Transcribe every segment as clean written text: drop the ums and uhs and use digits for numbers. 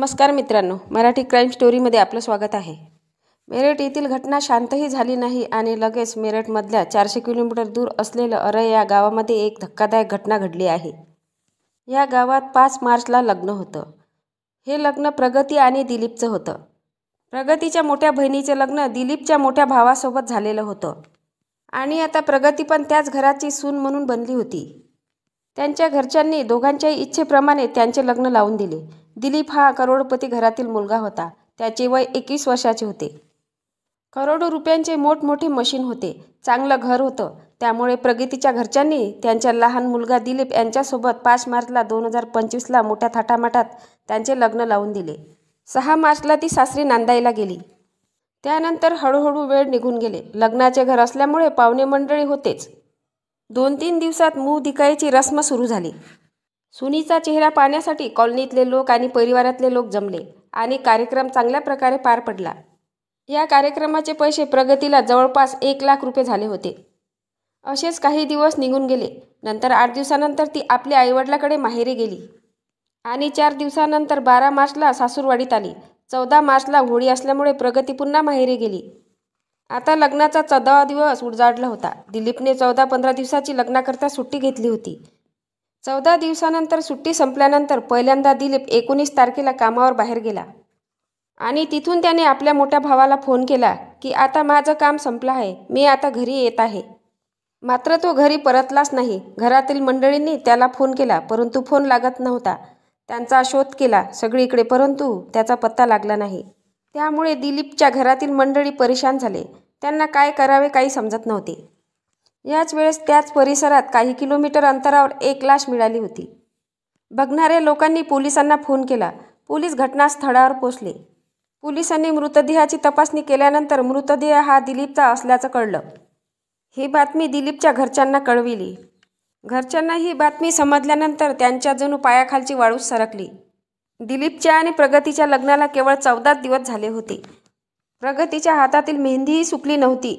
नमस्कार मित्रांनो, मराठी क्राईम स्टोरीमध्ये आपलं स्वागत आहे। मेरठ येथील घटना शांतही झाली नाही आणि लगेच मेरठमधल्या 400 किलोमीटर दूर असलेलं अरय या गावामध्ये एक धक्कादायक घटना घडली आहे। या गावात 5 मार्चला लग्न होतं। हे लग्न प्रगती आणि दिलीपचं होतं। प्रगतीच्या मोठ्या बहिणीचे लग्न दिलीपच्या मोठ्या भावासोबत झालेलं होतं आणि आता प्रगती पण त्याच घराची सून म्हणून बनली होती। त्यांच्या घरच्यांनी दोघांच्याही इच्छेप्रमाणे त्यांचे लग्न लावून दिले। दिलीप हा करोडपती घरातील मुलगा होता। त्याचे वय 21 वर्षाचे होते। करोडो रुपयांचे मोठमोठे मशीन होते, चांगलं घर होतं। त्यामुळे प्रगतीच्या घरच्यांनी त्यांचा लहान मुलगा दिलीप यांच्यासोबत 5 मार्चला 2025ला मोठ्या थाटामाटात त्यांचे लग्न लावून दिले। 6 मार्चला ती सासरी नांदायला गेली। त्यानंतर हळूहळू वेळ निघून गेले। लग्नाचे घर असल्यामुळे पाहुणे मंडळी होतेच। 2-3 दिवसात मूव दिकायची रस्म सुरू झाली। सुनीचा चेहरा पाहण्यासाठी कॉलनीतले लोक आणि परिवारातले लोक जमले आणि कार्यक्रम चांगल्या प्रकारे पार पडला। या कार्यक्रमाचे पैसे प्रगतीला जवळपास 1 लाख रुपये झाले होते। असेच काही दिवस निघून गेले। नंतर 8 दिवसानंतर ती आपल्या आईवडिलाकडे माहेरी गेली आणि 4 दिवसानंतर 12 मार्चला सासूरवाडीत आली। 14 मार्चला होळी असल्यामुळे प्रगती पुन्हा माहेरी गेली। आता लग्नाचा 14वा दिवस उजाडला होता। दिलीपने 14-15 दिवसाची लग्नाकरता सुट्टी घेतली होती। 14 दिवसानंतर सुट्टी संपल्यानंतर पहिल्यांदा दिलीप 19 तारखेला कामावर बाहेर गेला आणि तिथून त्याने आपल्या मोठ्या भावाला फोन केला की आता माझं काम संपलं आहे, मी आता घरी येत आहे। मात्र तो घरी परतलाच नाही। घरातील मंडळींनी त्याला फोन केला, परंतु फोन लागत नव्हता। त्यांचा शोध केला सगळीकडे, परंतु त्याचा पत्ता लागला नाही। त्यामुळे दिलीपच्या घरातील मंडळी परेशान झाले। त्यांना काय करावे काही समजत नव्हते। याच वेळेस त्याच परिसरात काही किलोमीटर अंतरावर एक लाश मिळाली होती। बघणाऱ्या लोकांनी पोलिसांना फोन केला। पोलीस घटनास्थळावर पोहोचले। पोलिसांनी मृतदेहाची तपासणी केल्यानंतर मृतदेह हा दिलीपचा असल्याचं कळलं। ही बातमी दिलीपच्या घरच्यांना कळविली। घरच्यांना ही बातमी समजल्यानंतर त्यांच्या जणू पायाखालची वाळूच सरकली। दिलीपच्या आणि प्रगतीच्या लग्नाला केवळ 14 दिवस झाले होते। प्रगतीच्या हातातील मेहंदीही सुकली नव्हती।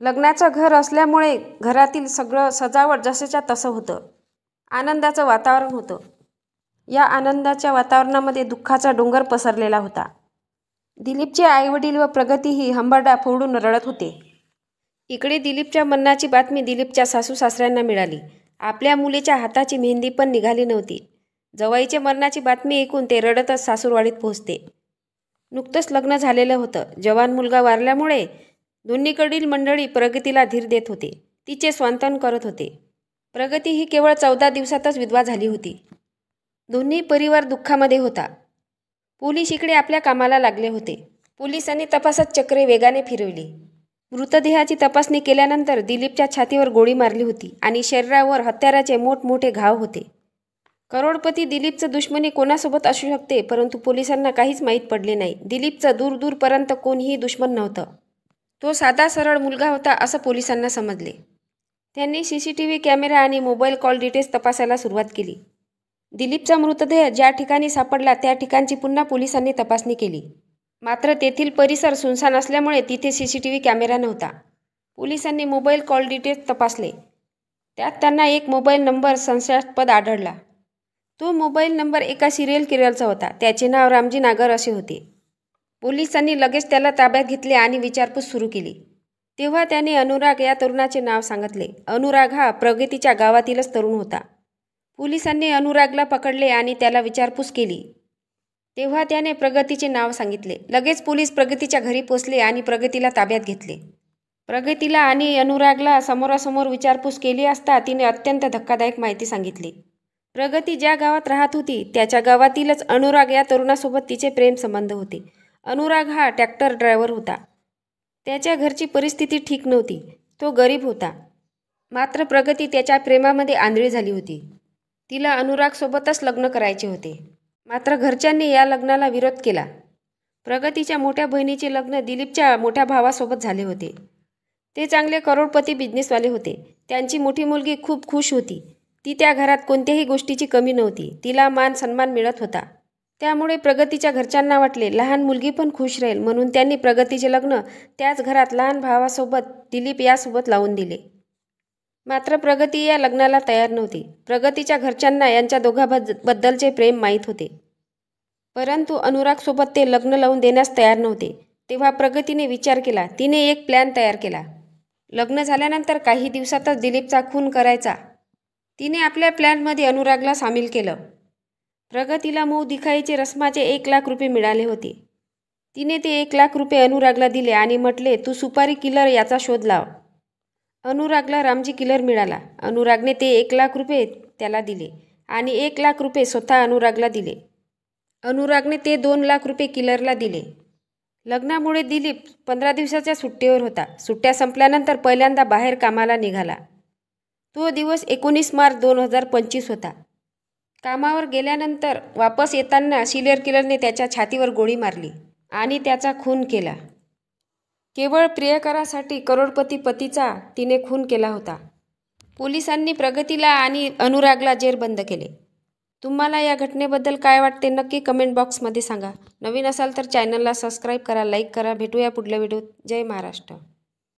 लग्नाचं घर असल्यामुळे घरातील सगळं सजावट जसंच्या तसं होतं। आनंदाचं वातावरण होतं। या आनंदाच्या वातावरणामध्ये दुःखाचा डोंगर पसरलेला होता। दिलीपचे आईवडील व प्रगतीही हंबरडा फोडून रडत होते। इकडे दिलीपच्या मरणाची बातमी दिलीपच्या सासू-सासऱ्यांना मिळाली। आपल्या मुलीच्या हाताची मेहंदी पण निघाली नव्हती। जवाईच्या मरणाची बातमी ऐकून ते रडतच सासूरवाडीत पोहोचते। नुकतंच लग्न झालेलं होतं। जवान मुलगा वारल्यामुळे दोन्हीकडील मंडळी प्रगतीला धीर देत होते, तिचे सांत्वन करत होते। प्रगती ही केवळ 14 दिवसातच विधवा झाली होती। दोन्ही परिवार दुःखामध्ये होता। पोलीस इकडे आपल्या कामाला लागले होते। पोलिसांनी तपासात चक्रे वेगाने फिरवली। मृतदेहाची तपासणी केल्यानंतर दिलीपच्या छातीवर गोळी मारली होती आणि शरीरावर हत्याराचे मोठमोठे घाव होते। करोडपती दिलीपचं दुश्मनी कोणासोबत असू शकते, परंतु पोलिसांना काहीच माहीत पडले नाही। दिलीपचं दूरपर्यंत कोणीही दुश्मन नव्हतं। तो साधा सरळ मुलगा होता असं पोलिसांना समजले। त्यांनी CCTV कॅमेरा आणि मोबाईल कॉल डिटेल्स तपासायला सुरुवात केली। दिलीपचा मृतदेह ज्या ठिकाणी सापडला त्या ठिकाणची पुन्हा पोलिसांनी तपासणी केली। मात्र तेथील परिसर सुनसान असल्यामुळे तिथे CCTV कॅमेरा नव्हता। पोलिसांनी मोबाईल कॉल डिटेल्स तपासले। त्यात त्यांना एक मोबाईल नंबर संशयास्पद आढळला। तो मोबाईल नंबर एका सिरियल किलरचा होता। त्याचे नाव रामजी नागर असे होते। पोलिसांनी लगेच त्याला ताब्यात घेतले आणि विचारपूस सुरू केली। तेव्हा त्याने अनुराग या तरुणाचे नाव सांगितले। अनुराग हा प्रगतीच्या गावातीलच तरुण होता। पोलिसांनी अनुरागला पकडले आणि त्याला विचारपूस केली। तेव्हा त्याने प्रगतीचे नाव सांगितले। लगेच पोलीस प्रगतीच्या घरी पोहोचले आणि प्रगतीला ताब्यात घेतले। प्रगतीला आणि अनुरागला समोरासमोर विचारपूस केली असता तिने अत्यंत धक्कादायक माहिती सांगितली। प्रगती ज्या गावात राहत होती त्याच्या गावातीलच अनुराग या तरुणासोबत तिचे प्रेम संबंध होते। अनुराग हा ट्रॅक्टर ड्रायव्हर होता। त्याच्या घरची परिस्थिती ठीक नव्हती, तो गरीब होता। मात्र प्रगती त्याच्या प्रेमामध्ये आंधळी झाली होती। तिला अनुरागसोबतच लग्न करायचे होते। मात्र घरच्यांनी या लग्नाला विरोध केला। प्रगतीच्या मोठ्या बहिणीचे लग्न दिलीपच्या मोठ्या भावासोबत झाले होते। ते चांगले करोडपती बिझनेसवाले होते। त्यांची मोठी मुलगी खूप खुश होती। ती त्या घरात कोणत्याही गोष्टीची कमी नव्हती। तिला मान सन्मान मिळत होता। त्यामुळे प्रगतीच्या घरच्यांना वाटले लहान मुलगी पण खुश राहील, म्हणून त्यांनी प्रगतीचे लग्न त्याच घरात लहान भावासोबत दिलीप यासोबत लावून दिले। मात्र प्रगती या लग्नाला तयार नव्हती। प्रगतीच्या घरच्यांना यांच्या दोघांबद्दलचे प्रेम माहीत होते। परंतु अनुरागसोबत ते लग्न लावून देण्यास तयार नव्हते. तेव्हा प्रगतीने विचार केला. तिने एक प्लॅन तयार केला. लग्न झाल्यानंतर काही दिवसातच दिलीपचा खून करायचा. तिने आपल्या प्लॅनमध्ये अनुरागला सामील केलं. प्रगतीला मऊ दिखाईचे रस्माचे 1,00,000 रुपये मिळाले होते. तिने ते 1,00,000 रुपये अनुरागला दिले आणि म्हटले, तू सुपारी किलर याचा शोध लाव. अनुरागला रामजी किलर मिळाला. अनुरागने ते 1,00,000 रुपये त्याला दिले आणि 1,00,000 रुपये स्वतः अनुरागला दिले. अनुरागने ते 2,00,000 रुपये किलरला दिले. लग्नामुळे दिलीप 15 दिवसाच्या सुट्टीवर होता. सुट्ट्या संपल्यानंतर पहिल्यांदा बाहेर कामाला निघाला. तो दिवस 19 मार्च 2025 होता. कामावर गेल्यानंतर वापस येताना सिरियल किलरने त्याच्या छातीवर गोळी मारली आणि त्याचा खून केला. केवळ प्रियकरासाठी करोडपती पतीचा तिने खून केला होता. पोलिसांनी प्रगतीला आणि अनुरागला जेरबंद केले. तुम्हाला या घटनेबद्दल काय वाटते नक्की कमेंट बॉक्समध्ये सांगा. नवीन असाल तर चॅनलला सबस्क्राईब करा, लाईक करा. भेटूया पुढल्या व्हिडिओत. जय महाराष्ट्र.